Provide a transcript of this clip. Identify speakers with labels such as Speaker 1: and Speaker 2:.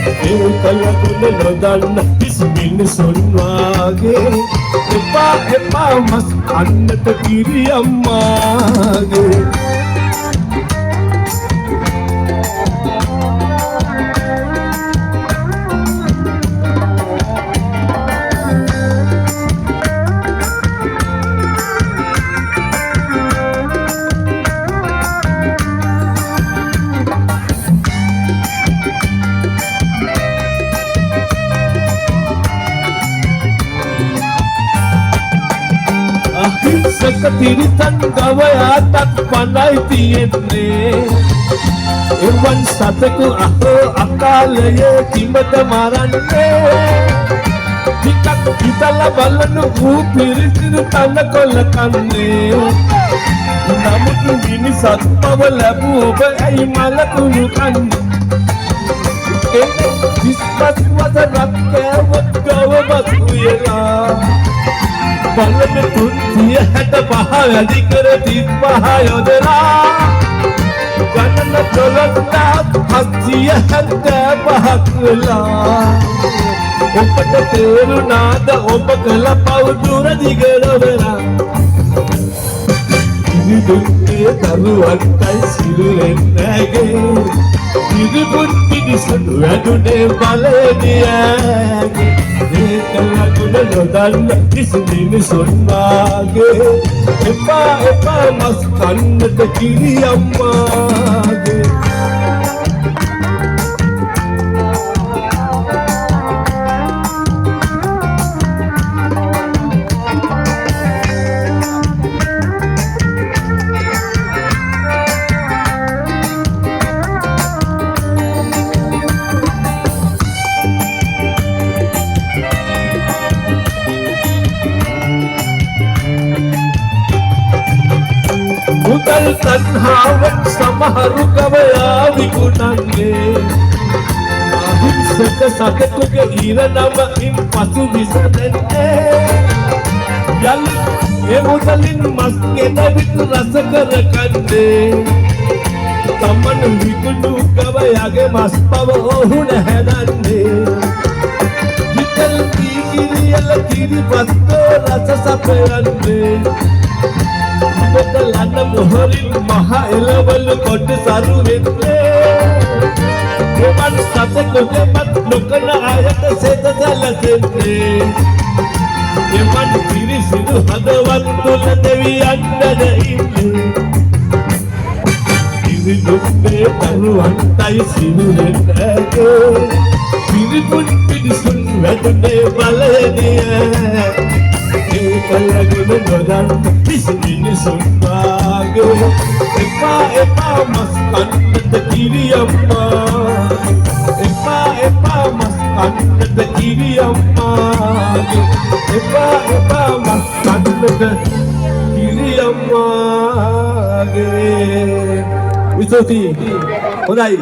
Speaker 1: ඒකලකුණ නොදන්න කිසි මිනිසුන් වාගේ එපා එපා මස් කන්නට කිරි අම්මාගේ අහිංසක තිරිතන් ගවයාටත් පණයි තියෙන්නේ එවන් සතෙකු අහෝ අකාලයේ කිඹද මරන්නේ ටිකක් හිතලා බලන්න ඌ පිරිසිදු තනකොළ කන්නේ නමුත් මිනිසත් බව ලැබූ ඔබ ඇයි මලකුණු කන්නේ විස්පත් වදනක් කෑවොත් ගවබත් උයලා බලන 365 වැඩි කර 35 යොදලා ගණන 12,775ක් වෙලා ඔබට තේරුණාද ඔබ කළ පව් දුර දිගරවලා ඉදිරියේ දරුවන්ටයි සිරුරෙන් නැගේ ඉදිරිපුත් පිටිසුන් වැඩුනේ බලනියගේ ඒකලකුණ නොදන්න කිසි මිනිසුන් වාගේ එපා එපා මස් කන්නට කිරි අම්මාගේ මුදල් තණ්හාවෙන් සමහරු ගවයා විකුණන්නේ අහිංසක සතෙකුගේ ඉරණමින් පසු විසඳන්නේ යලි ඒ මුදලින් මස් කෙනෙක් රස කරකන්නේ තමන් විකුණු ගවයාගේ මස් පව ඔහු නැහැදන්නේ විතල් කීකිරියල කිරිපත් රස සපයන්නේ ලන්න මොහරින් මහ එළවලු කොට සරු වෙන්නේ එවන් සතෙකුටවත් නොකන අයට සෙත සැලසෙන්නේ එවන් පිරිසිදු හදවත් තුළ දෙවියන්ටද ඉන්නේ ඉරිදුන්නේ දරුවන්ටයි සිනුරෙන් ඇගේ පිරිපුත් පිරිසුන් වැටුනේ බලනිය ඒකලකුණ නොදන්න කිසි මිනිසුන් වාගේ එපා එපා මස් කන්නට කිරි අම්මා එපා එපා මස් කන්නට කිරි අම්මාගේ එපා එපා මස් කන්නට කිරි අම්මාගේ විසෝති හොඳයි